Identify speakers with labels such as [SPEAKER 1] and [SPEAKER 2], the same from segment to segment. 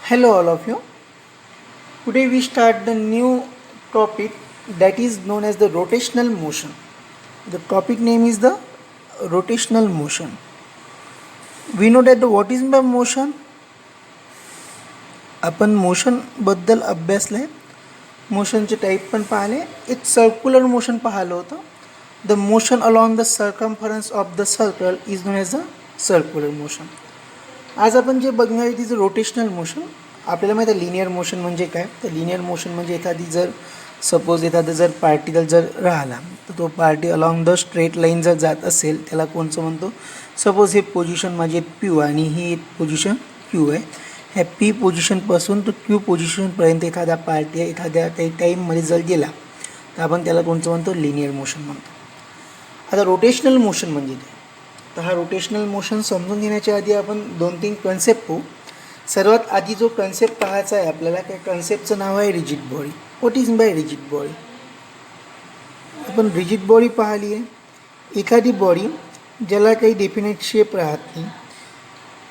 [SPEAKER 1] Hello, all of you. Today we start the new topic that is known as the rotational motion. The topic name is the rotational motion. We know that what is the motion? आपण motion बद्दल अभ्यासले, मोशनचे type पण पाहिले. एक circular motion पाहिलं होतं. The motion along the circumference of the circle is known as the circular motion. आज आपण जे बघणार आहे तिचं रोटेशनल मोशन. आपल्याला माहीत आहे लिनियर मोशन म्हणजे काय. तर लिनियर मोशन म्हणजे एखादी जर सपोज एखादा जर पार्टिकल जर राहिला तर तो party along the straight line जर जात असेल त्याला कोणचं म्हणतो. सपोज हे पोझिशन माझे P आणि ही एक पोझिशन Q आहे. ह्या P पोझिशनपासून तो Q पोझिशनपर्यंत एखादा पार्टी एखाद्या काही टाईममध्ये जर गेला तर आपण त्याला कोणचं म्हणतो, लिनियर मोशन म्हणतो. आता रोटेशनल मोशन म्हणजे काय. तर हा रोटेशनल मोशन समजून घेण्याच्या आधी आपण 2-3 कन्सेप्ट पाहू. सर्वात आधी जो कन्सेप्ट पाहायचा आहे आपल्याला, त्या कन्सेप्टचं नाव आहे rigid body. What is by rigid body. आपण रिजिड बॉडी पाहिली आहे. एखादी बॉडी ज्याला काही डेफिनेट शेप राहत नाही,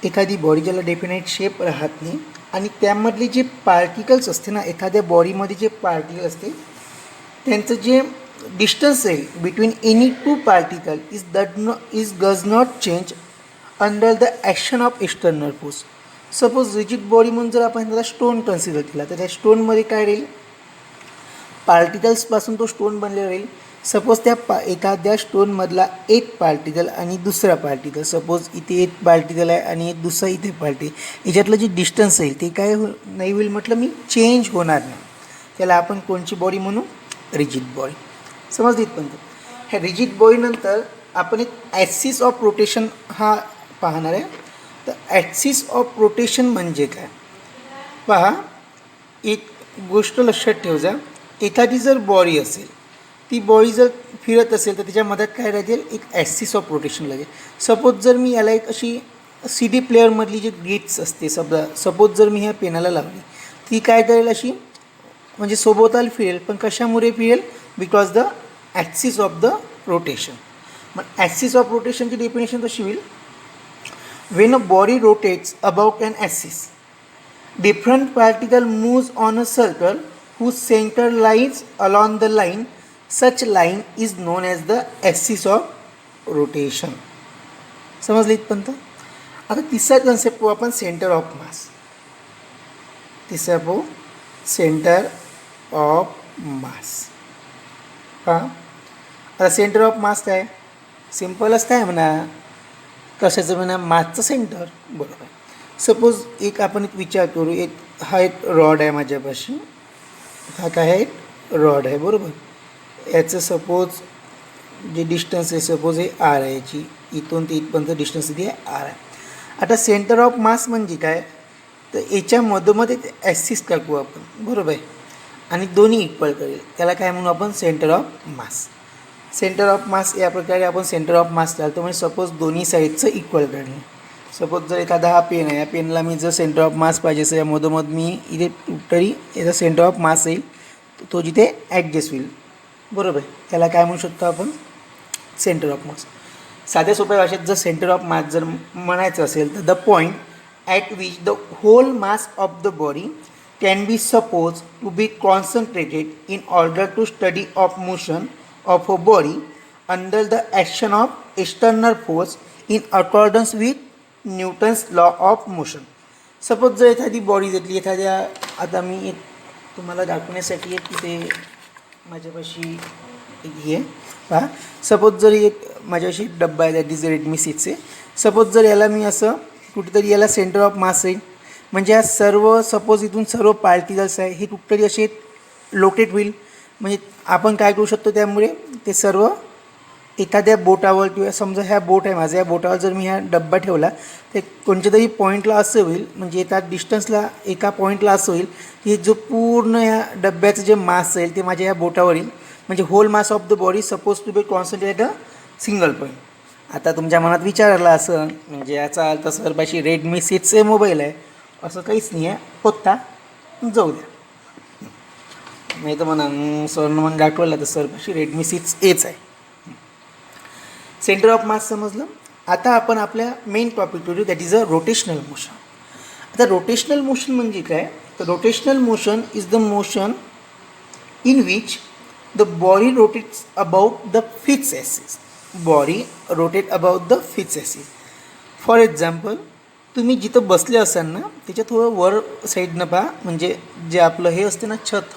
[SPEAKER 1] एखादी बॉडी ज्याला डेफिनेट शेप राहत नाही आणि त्यामधले जे पार्टिकल्स असते ना, एखाद्या बॉडीमध्ये जे पार्टिकल असते त्यांचं जे डिस्टन्स आहे between any two particle is does not change under the action of external force. Suppose rigid body म्हणून जर आपण त्याला स्टोन कन्सिडर केला तर त्या स्टोनमध्ये काय राहील, पार्टिकल्सपासून तो स्टोन बनलेला राहील. सपोज त्या एखाद्या स्टोनमधला एक पार्टिकल आणि दुसरा पार्टिकल, सपोज इथे एक पार्टिकल आहे आणि एक दुसरा इथे पार्टिकल, याच्यातलं जे डिस्टन्स आहे ते काय नाही होईल म्हटलं मी, चेंज होणार नाही. त्याला आपण कोणची बॉडी म्हणू, रिजिड बॉडी. समजलं इथपर्यंत. ह्या रिजिड बॉडीनंतर आपण एक ॲक्सिस ऑफ रोटेशन हा पाहणार आहे. तर ॲक्सिस ऑफ रोटेशन म्हणजे काय पहा. एक गोष्ट लक्षात ठेव जा, एखादी जर बॉडी असेल, ती बॉडी जर फिरत असेल तर त्याच्या मध्यात काय लागेल, एक ॲक्सिस ऑफ रोटेशन लागेल. सपोज जर मी याला एक अशी CD प्लेअरमधली जी ग्रिप्स असते, सपोज जर मी ह्या पेनाला लावली, ती काय करेल अशी, म्हणजे सोबताला फिरेल. पण कशामुळे फिरेल, because the axis of the rotation. मग ॲक्सिस ऑफ रोटेशनची डेफिनेशन कशी होईल, when a body rotates about an axis, different particle moves on a circle whose center lies along the line. Such line is known as the axis of rotation. समजलं इथपर्यंत. आता तिसरा concept पाहू आपण, centre of mass. तिसरा पाहू centre of mass. हां, आता सेंटर ऑफ मास काय, सिम्पलच काय म्हणा, कशाचं म्हणा, मासचं सेंटर. बरोबर. सपोज एक आपण एक विचार करू, हा एक रॉड आहे माझ्यापाशी. हा काय आहे, एक रॉड आहे. बरोबर. याचं सपोज जे डिस्टन्स आहे, सपोज हे R आहे, याची इथून ते इथपर्यंत डिस्टन्स किती आहे, R आहे. आता सेंटर ऑफ मास म्हणजे काय, तर याच्या मधोमध एक ॲक्सिस टाकू आपण. बरोबर आहे. आणि दोन्ही इक्वल करेल, त्याला काय म्हणू आपण, centre of mass. Centre of mass या प्रकारे आपण सेंटर ऑफ मास चालतो. म्हणजे सपोज दोन्ही साईडचं इक्वल करणे. सपोज जर एखादा हा पेन आहे, या पेनला मी जर सेंटर ऑफ मास पाहिजे असेल, या मधोमध मी इथे तरी याचा सेंटर ऑफ मास येईल, तो जिथे ॲडजस्ट होईल. बरोबर. त्याला काय म्हणू शकतो आपण, सेंटर ऑफ मास. साध्या सोप्या भाषेत जर सेंटर ऑफ मास जर म्हणायचं असेल तर the point at which the whole mass of the body can be suppose to be concentrated in order to study of motion of a body under the action of external force in accordance with Newton's law of motion. Suppose जर एखादी body घेतली, एखाद्या, आता मी एक तुम्हाला दाखवण्यासाठी एक तिथे माझ्यापाशी एक आहे पहा. सपोज जर एक माझ्यापाशी एक डब्बा आहे, दॅट इज रेडमी 6 आहे. सपोज जर याला मी असं कुठेतरी याला सेंटर ऑफ मास येईल, म्हणजे या सर्व सपोज इथून सर्व पार्टिकल्स आहे हे कुठेतरी असे लोकेट होईल. म्हणजे आपण काय करू शकतो, त्यामुळे ते सर्व एखाद्या बोटावर, किंवा समजा ह्या बोट आहे माझ्या, या बोटावर जर मी हा डब्बा ठेवला ते कोणत्या तरी पॉईंटला असं होईल, म्हणजे एका डिस्टन्सला एका पॉईंटला असं होईल की जो पूर्ण या डब्याचं जे मास असेल ते माझ्या या बोटावर येईल. म्हणजे whole mass of the body suppose to be concentrate a single point. आता तुमच्या मनात विचारला असं, म्हणजे याचा अर्थ सरपाशी रेडमी 6 मोबाईल आहे असं काहीच नाही आहे, होता जाऊ द्या. नाही तर म्हणा सरनं म्हणून दाखवलं तर सरपाशी रेडमी 6Aच आहे. सेंटर ऑफ मास समजलं. आता आपण आपल्या main topic to, that is a rotational motion. आता रोटेशनल मोशन म्हणजे काय, तर rotational motion is the motion in which the body rotates about the fixed axis. Body rotate about the fixed axis. For example, तुम्ही जिथं बसले असाल ना त्याच्या थोडं वर साईडनं पहा, म्हणजे जे आपलं हे असते ना छत,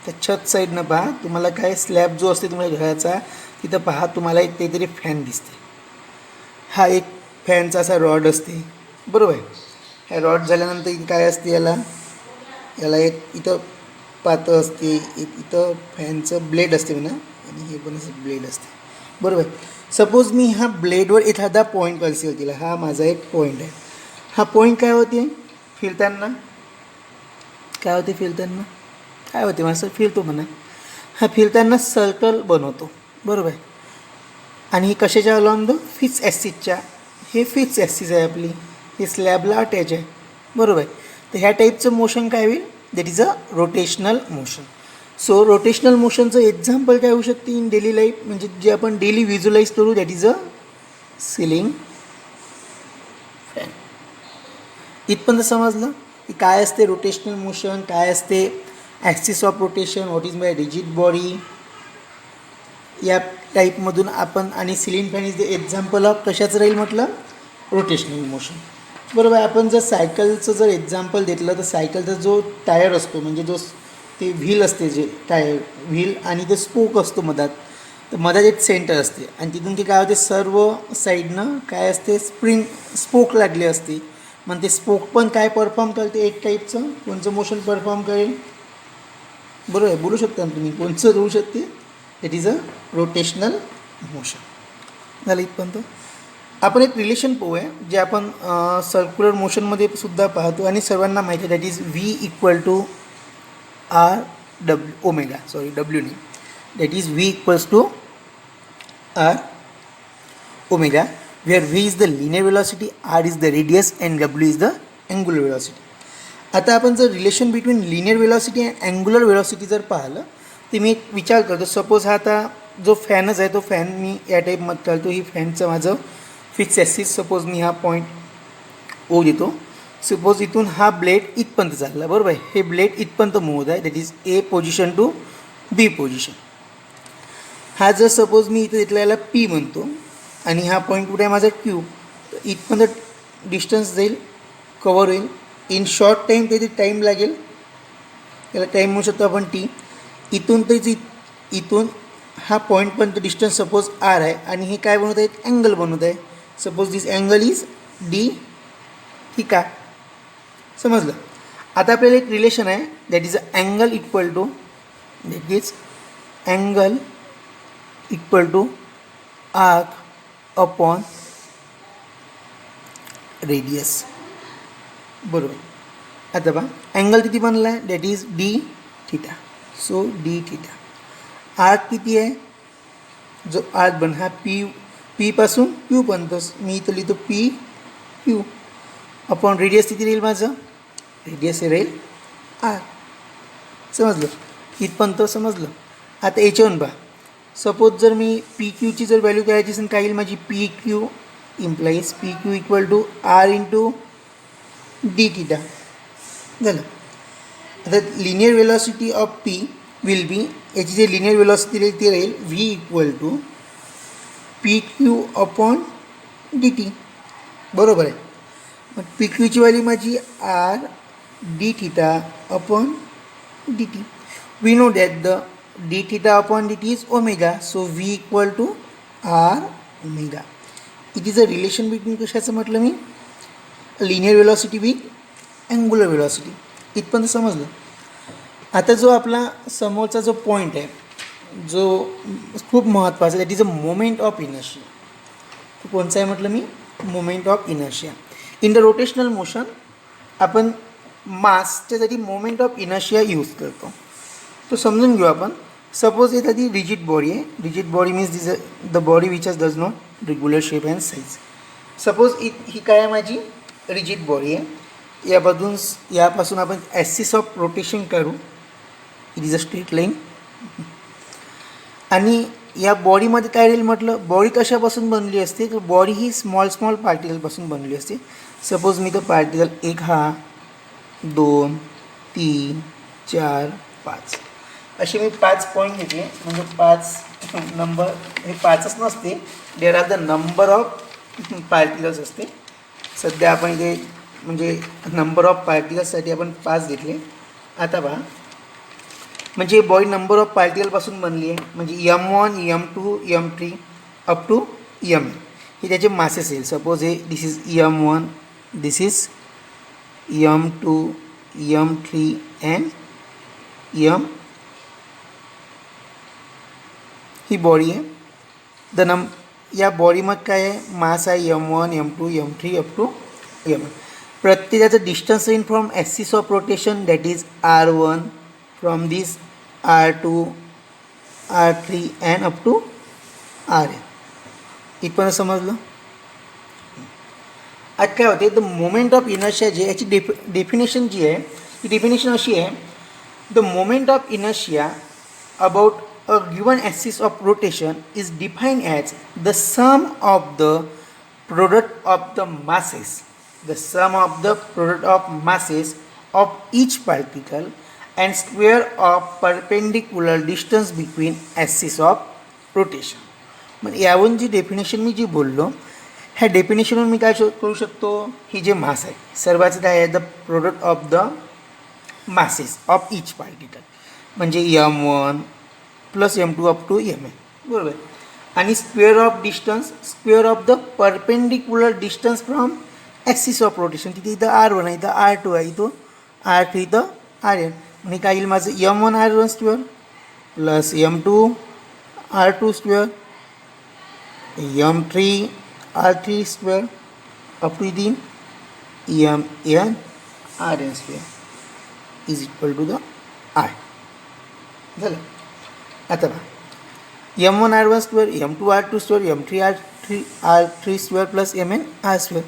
[SPEAKER 1] त्या छत साईडनं पहा, तुम्हाला काय स्लॅब जो असते तुम्हाला घराचा तिथं पहा, तुम्हाला एक काहीतरी फॅन दिसते. हा एक फॅनचा असा रॉड असते, बरोबर आहे. ह्या रॉड झाल्यानंतर इथे काय असते, याला एक इथं पातळ असते, एक इथं फॅनचं ब्लेड असते म्हणा, आणि हे पण असं ब्लेड असते, बरोबर आहे. सपोज मी ह्या ब्लेडवर एखादा पॉईंट कन्सिडर केला, हा माझा एक पॉईंट आहे. हा पॉईंट काय होते फिरताना, काय होते माझं फिरतो म्हणा. हा फिरताना सर्कल बनवतो, बरोबर आहे. आणि हे कशाच्या अलॉंग द फिक्स ॲक्सिसच्या, हे फिक्स ॲक्सिस आहे आपली, हे स्लॅबला अटॅच आहे, बरोबर आहे. तर ह्या टाईपचं मोशन काय होईल, that is a rotational motion. So rotational मोशनचं एक्झाम्पल काय होऊ शकते इन डेली लाईफ, म्हणजे जे आपण डेली व्हिज्युअलाइज करू, that is a ceiling fan. इथपर्यंत समजलं की काय असते रोटेशनल मोशन, काय असते axis of rotation, what is my rigid body, या टाईपमधून आपण. आणि ceiling fan is the example of कशाचं राहील म्हटलं, रोटेशनल मोशन, बरोबर आहे. आपण जर सायकलचं जर एक्झाम्पल घेतलं तर सायकलचा जो टायर असतो, म्हणजे जो ते व्हील असते, जे टायर व्हील आणि ते स्पोक असतो मधात, तर मधात एक सेंटर असते, आणि तिथून ते काय होते सर्व साईडनं काय असते स्पोक लागले असते. मग ते स्पोक पण काय परफॉर्म करते, एक टाईपचं कोणचं मोशन परफॉर्म करेल, बरोबर आहे. बोलू शकता ना तुम्ही, कोणचं होऊ शकते, that is a rotational motion. झालं इथपर्यंत. आपण एक रिलेशन पाहूया जे आपण सर्क्युलर मोशनमध्ये सुद्धा पाहतो आणि सर्वांना माहिती आहे, that is V equal to R W omega, W नाही, that is V equals to R omega, where V is the linear velocity, R is the radius and W is the angular velocity. आता आपण जर relation between linear velocity and angular velocity जर पाहिलं, तर मी एक विचार करतो, सपोज हा आता जो फॅनच आहे, तो फॅन मी या टाईपमध्ये चालतो, ही फॅनचं माझं फिक्स ॲक्सिस, सपोज मी हा पॉईंट ओ देतो. सपोज इथून हा ब्लेड इथपर्यंत चालला, बरोबर आहे. हे ब्लेड इथपर्यंत मूव होत आहे, that is A position to B position. हा जर सपोज मी इथं घेतला याला पी म्हणतो, आणि हा पॉईंट कुठे आहे माझा क्यू, तर इथपर्यंत डिस्टन्स जाईल, कवर होईल इन शॉर्ट टाईम, त्याची टाईम लागेल, त्याला टाईम म्हणू शकतो आपण टी. इथून त्याची इथून हा पॉईंटपर्यंत डिस्टन्स सपोज आर आहे, आणि हे काय बनवत आहेत, अँगल बनवत आहे. Suppose this angle is d theta. समजलं. आता आपल्याला एक रिलेशन आहे, that is angle equal to, that is angle equal to arc upon radius, बरोबर. आता बघा अँगल किती बनला आहे, that is d theta. So d theta. Arc किती आहे, जो आर्क बन हा पी पासून क्यू पर्यंत, मी इथं लिहितो पी क्यू, अपॉन रेडियस किती राहील माझं, रेडियस हे राहील आर. समजलं इथपर्यंत, समजलं. आता याच्यावरून पहा, सपोज जर मी पी क्यूची जर व्हॅल्यू करायची असेल, काय येईल माझी, P Q implies P Q equal to r into d theta. झालं. आता linear velocity of P will be, याची जे लिनियर वेलॉसिटी राहील ती राहील v equal to P Q upon d t, बरोबर आहे. मग पी क्यूची व्हॅल्यू माझी r d theta upon d t. We know that the d theta upon d t is omega, so v equal to R omega. It is a relation between कशाचं म्हटलं मी, linear velocity with angular velocity. इथपर्यंत समजलं. आता जो आपला समोरचा जो पॉईंट आहे, जो खूप महत्त्वाचा, that is a moment of inertia. तो कोणचा आहे म्हटलं मी, moment of inertia. In the rotational motion आपण मासच्यासाठी मोमेंट ऑफ इनर्शिया यूज करतो. तो समजून घेऊ आपण. सपोज एखादी रिजिड बॉडी आहे, rigid body means this the body which does not regular shape and size. Suppose ही काय आहे माझी रिजिड बॉडी आहे, यापासून आपण ॲक्सिस ऑफ रोटेशन करू, it is a straight line, आणि या बॉडीमध्ये काय राहील म्हटलं, बॉडी कशापासून बनली असते, तर बॉडी ही स्मॉल स्मॉल पार्टिकलपासून बनली असते. सपोज मी तर पार्टिकल एक हा, 2, 3, 4, 5 असे मी 5 पॉईंट घेतले. म्हणजे 5 नंबर, हे 5च नसते, there are the number of particles असते. सध्या आपण इथे म्हणजे नंबर ऑफ पार्टिकल्ससाठी आपण 5 घेतले. आता पहा, म्हणजे बॉडी नंबर ऑफ पार्टिकलपासून बनली आहे. म्हणजे M1, M2, M3 up to M हे त्याचे मासेस येईल. सपोज हे this is M1, this is M2, M3 and M. ही बॉडी आहे. या बॉडीमध्ये काय आहे, मास आहे M1, M2, M3 up to M. प्रत्येकाचं distance in from axis of rotation that is R1 from this R2, R3 and up to RN. इथपर्यंत समजलं. आज काय होते, द मोमेंट ऑफ इनर्शिया जे याची डेफिनेशन जी आहे ती डेफिनेशन अशी आहे, the moment of inertia about a given axis of rotation is defined as the sum of the product of the masses, the sum of the product of masses of each particle and square of perpendicular distance between axis of rotation. मग यावरून जी definition मी जी बोललो, ह्या डेफिनेशनवरून मी काय करू शकतो, ही जे मास आहे सर्वांचं काय आहे, the product of the masses of each particle, म्हणजे M1 plus M2 up to M आहे, बरोबर. आणि square of distance, square of the perpendicular distance from axis of rotation. तिथे इथं R1 आहे, इथं R2 आहे, इथं R3, इथं RN. म्हणजे काय येईल माझं, M1 R1 square plus M2 R2 square, M3 R3 square up to the MN RN square is equal to the I. झालं. आता पहा, M1 R1 square, M2 R2 square, M3 R3 square plus MN R square.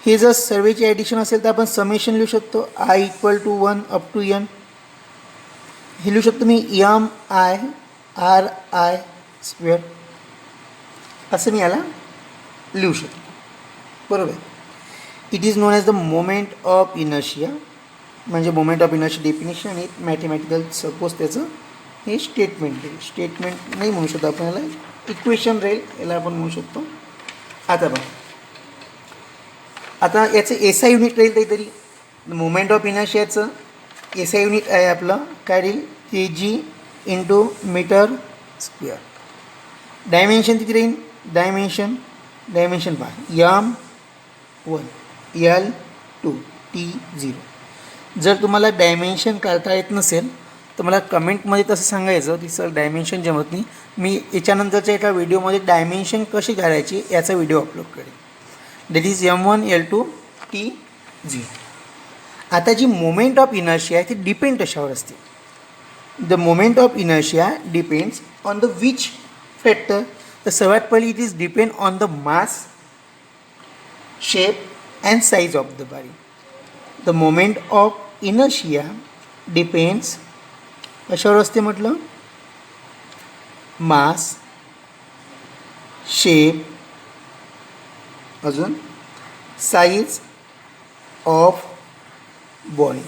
[SPEAKER 1] हे जर सर्वेचे addition असेल तर आपण summation लिहू शकतो, I equal to 1 up to N. हे लिहू शकतो मी MI RI स्क्वेअर, असं मी याला लिहू शकतो, बरोबर. It is non as the moment of inertia. म्हणजे मोमेंट ऑफ इनर्शिया डेफिनेशन आणि मॅथमॅटिकल सपोज त्याचं हे स्टेटमेंट राहील. स्टेटमेंट नाही म्हणू शकतो आपण याला, इक्वेशन राहील, याला आपण म्हणू शकतो. आता बघा, आता याचं SI युनिट राहील काहीतरी. मोमेंट ऑफ इनर्शियाचं SI युनिट आहे आपलं काय राहील, kg into metre square. Dimension किती राहील, डायमेन्शन पहा, M1 L2 T0. जर तुम्हाला डायमेन्शन करता येत नसेल तर मला कमेंटमध्ये तसं सांगायचं की सर डायमेन्शन जमत नाही. मी याच्यानंतरच्या एका व्हिडिओमध्ये डायमेन्शन कशी करायची याचा व्हिडिओ अपलोड करेन. That is M1 L2 T0. आता जी मोमेंट ऑफ इनर्शिया आहे ती डिपेंड कशावर असते, the moment of inertia depends on the which factor. तर सर्वात पहिले it is depend on the mass, shape and size of the body. The moment of inertia depends कशावर असते म्हटलं, मास, शेप, अजून साईज ऑफ बॉडी.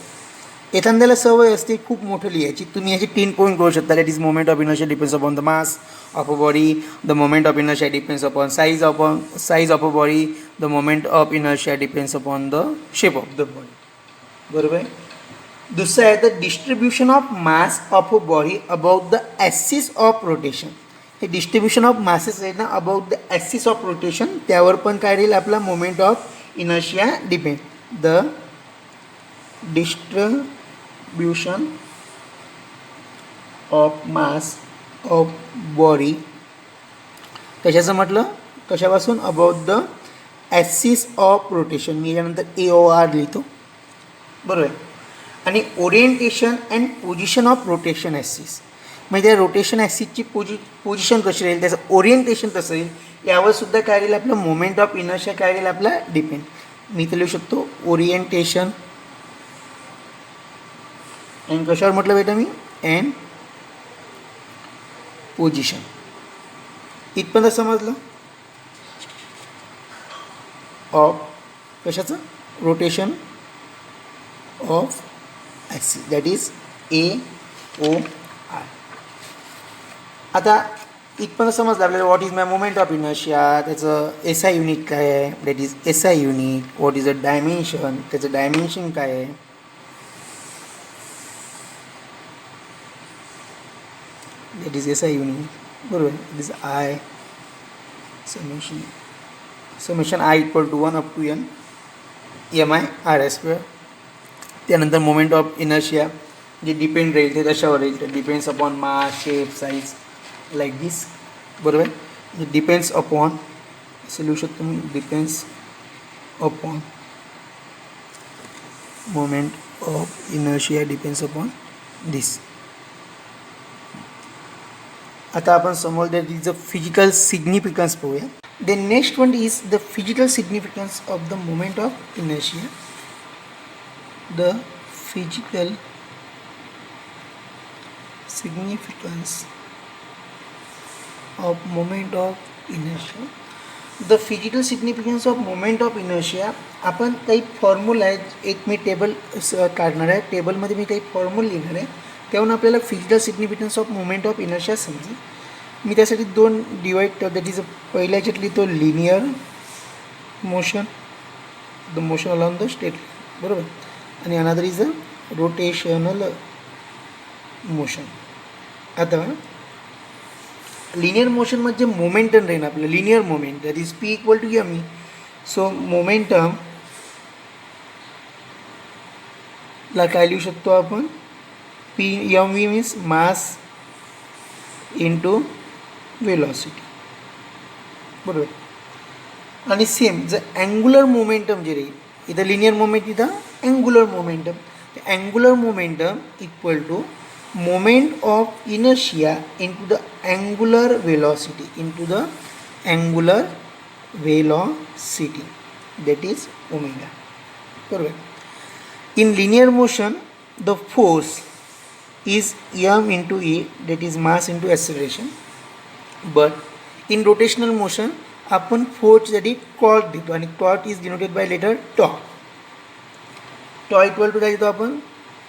[SPEAKER 1] एखाद्याला सवय असते खूप मोठं लिहायची, तुम्ही याची 3 पॉईंट करू शकता. That is moment of inertia depends upon the mass of a body, the moment of inertia depends upon size of a body, the moment of inertia depends upon the shape of the body, बरोबर आहे. दुसरं आहे the distribution of mass of a body about the axis of rotation. हे distribution of masses आहे ना about the axis of rotation, त्यावर पण काय राहील आपला moment of inertia depend. The distribution of mass of body कशाचं म्हटलं, कशापासून, about the axis of rotation. मी यानंतर AOR लिहितो, बरोबर आहे. आणि orientation and position of rotation axis, म्हणजे त्या रोटेशन ॲक्सिसची पोझिशन कशी राहील, त्याचं ओरिएंटेशन कसं येईल, यावर सुद्धा काय राहील आपलं मोमेंट ऑफ इनर्शिया काय राहील आपला डिपेंड. मी तर लिहू शकतो ओरिएंटेशन अँड कशावर म्हटलं बेटा मी, अँड पोझिशन. इथपर्यंत समजलं. ऑफ कशाचं, rotation of axis, that is AOI. आता इथपर्यंत समजलं आपल्याला what is my moment of inertia, त्याचं SI युनिट काय आहे, that is SI unit. What is a dimension, त्याचं डायमेन्शन काय आहे, दॅट इज SI युनिट. बरोबर, it is I summation I equal to 1 up to N MI/R². त्यानंतर moment of inertia जे depend राहील ते कशावर राहील, तर depends upon mass, shape, size, like this. बरोबर, इट डिपेंड्स अपॉन, असं लिहू शकतो मी, depends upon moment of inertia depends upon this. आता आपण समोर that is the physical significance पाहूया. The next one is the physical significance of the moment of inertia. The physical significance of moment of inertia. The physical significance of moment of inertia. आपण काही formula आहे, एक मी table काढणार आहे, टेबलमध्ये मी काही formula लिहिणार आहे, त्याहून आपल्याला physical significance of moment of inertia समजेल. मी त्यासाठी दोन डिवाईड करतो. दॅट इज पहिल्या याच्यातली तो linear motion, the motion along the straight line. बरोबर, आणि another is a rotational motion. आता लिनियर मोशन म्हणजे मोमेंटम राहील आपलं, linear moment, that is P equal to M. So momentum ला काय लिहू शकतो आपण, MV means mass into velocity. बरोबर, आणि सेम जर अँग्युलर मोमेंटम जे राहील, इथं लिनियर मोमेंट, इथं angular momentum. Angular momentum equal to moment of inertia into the angular velocity, into the angular velocity, that is omega. बरोबर, in linear motion the force is M into E, that is mass into acceleration. But in rotational motion आपण फोर्ससाठी torque देतो, आणि torque is denoted by letter tau. Tau equal to काय देतो आपण,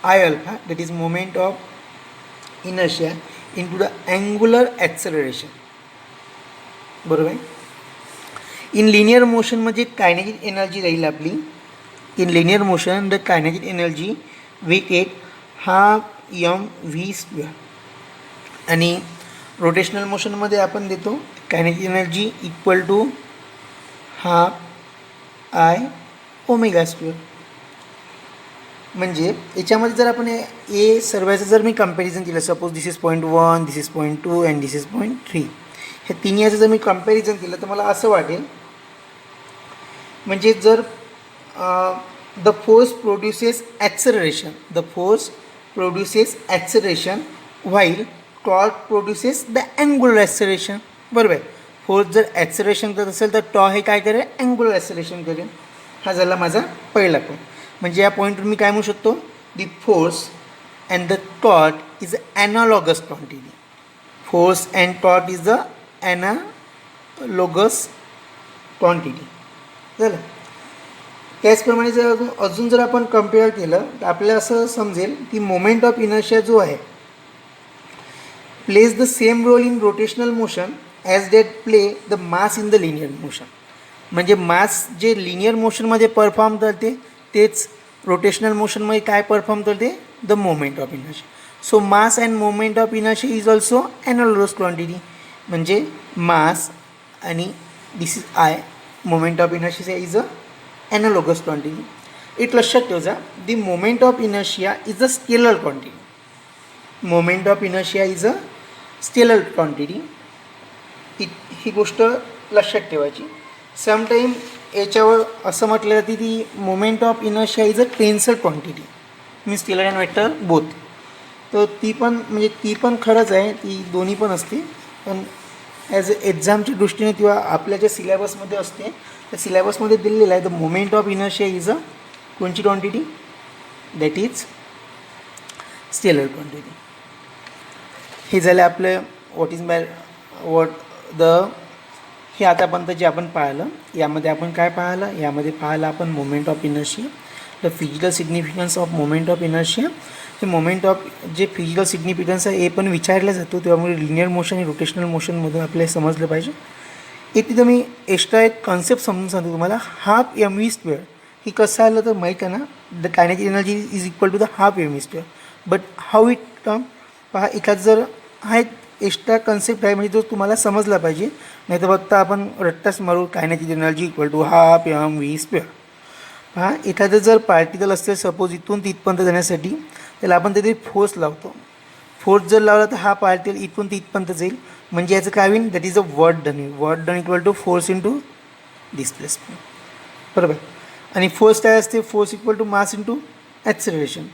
[SPEAKER 1] I alpha, that is moment of inertia into the angular acceleration. बरोबर आहे. In linear motion म्हणजे kinetic energy राहील आपली. In linear motion the kinetic energy weighted half mv². आणि rotational मोशनमध्ये आपण देतो kinetic energy equal to half I⍵². म्हणजे याच्यामध्ये जर आपण ए सर्वांचं जर मी कंपॅरिझन केलं, suppose this is point 1, this is point 2 and this is point 3, हे तिन्ही याचं जर मी कंपॅरिझन केलं तर मला असं वाटेल, म्हणजे जर the force produces acceleration, the force produces acceleration while torque produces the angular acceleration. बरोबर आहे. फोर्स जर ॲक्सेलरेशन करत असेल तर टॉ हे काय करेल, अँग्युलर ॲक्सेलरेशन करेल. हा झाला माझा पहिला पॉईंट. म्हणजे या पॉईंटवर मी काय म्हणू शकतो, the force and the torque is analogous quantity. Force and torque is the analogous quantity. झालं. त्याचप्रमाणे जर अजून जर आपण कम्पेअर केलं तर आपल्याला असं समजेल की मोमेंट ऑफ इनर्शिया जो आहे plays the same role in rotational motion as that play the mass in the linear motion. म्हणजे मास जे लिनियर मोशनमध्ये परफॉर्म करते तेच रोटेशनल मोशनमध्ये काय परफॉर्म करते, the moment of inertia. So mass and moment of inertia is also analogous quantity. म्हणजे mass आणि this is I, moment of inertia is a analogous quantity. It लक्षात ठेवा, the moment of inertia is a scalar quantity. Moment of inertia is a scalar quantity. ही गोष्ट लक्षात ठेवायची. Sometime याच्यावर असं म्हटलं जाते ती moment of inertia is a tensor quantity, means scalar and vector both. तर ती पण म्हणजे ती पण खरंच आहे, ती दोन्ही पण असते. पण ॲज अ एक्झामच्या दृष्टीने किंवा आपल्या ज्या सिलेबसमध्ये असते त्या सिलेबसमध्ये दिलेलं आहे the moment of inertia is a कोणची quantity, that is scalar quantity. हे झालं आपलं व्हॉट हे आतापर्यंत जे आपण पाहिलं यामध्ये आपण काय पाहिलं, यामध्ये पाहिलं आपण moment of inertia, the physical significance of moment of inertia. ते मोमेंट ऑफ जे फिजिकल सिग्निफिकन्स आहे हे पण विचारला जातो, त्यामुळे लिनियर मोशन आणि रोटेशनल मोशनमधून आपल्याला समजलं पाहिजे. एक तिथं मी एक्स्ट्रा एक कॉन्सेप्ट समजून सांगतो तुम्हाला. हाफ एम व्ही स्क्वेअर ही कसं आलं तर माहीत आहे ना, the kinetic energy is equal to the half M V square. But how it come पहा, एखाद जर हा एक एक्स्ट्रा कन्सेप्ट आहे म्हणजे तो तुम्हाला समजला पाहिजे, नाही तर फक्त आपण रट्टाच मारू kinetic energy equal to half M V square. पहा, एखादं जर पार्टिकल असेल सपोज इथून तिथपर्यंत जाण्यासाठी, त्याला आपण तिथे फोर्स लावतो. फोर्स जर लावला तर हा पार्टिकल इथून तिथपर्यंत जाईल, म्हणजे याचं काय होईल, that is a work done. Work done equal to force into displacement, बरोबर. आणि फोर्स काय असते, force equal to mass into acceleration.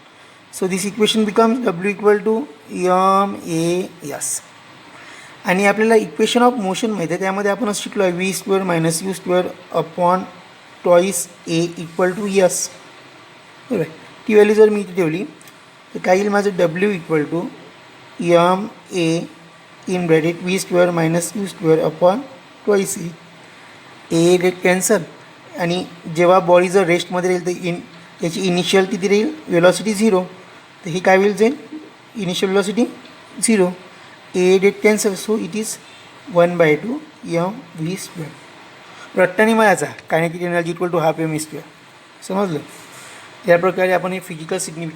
[SPEAKER 1] So this equation becomes W equal to M A S. आणि आपल्याला इक्वेशन ऑफ मोशन माहिती आहे, त्यामध्ये आपण असं शिकलो आहे V square minus U square upon twice A equal to S, बरोबर. ती व्हॅल्यू जर मी इथे ठेवली तर काय येईल माझं, W equal to M A in bracket V square minus U square upon twice A. A rate cancel, आणि जेव्हा बॉडी जर रेस्टमध्ये राहील तर त्याची इनिशियल किती राहील, वेलॉसिटी 0. तर ही काय होईल, जाईल इनिशियल वेलॉसिटी 0. ए that cancel, so it is 1/2 M V square. रट्टाने मायाचा kinetic energy equal to half M V square. समजलं. या प्रकारे आपण हे फिजिकल सिग्निफिकन्स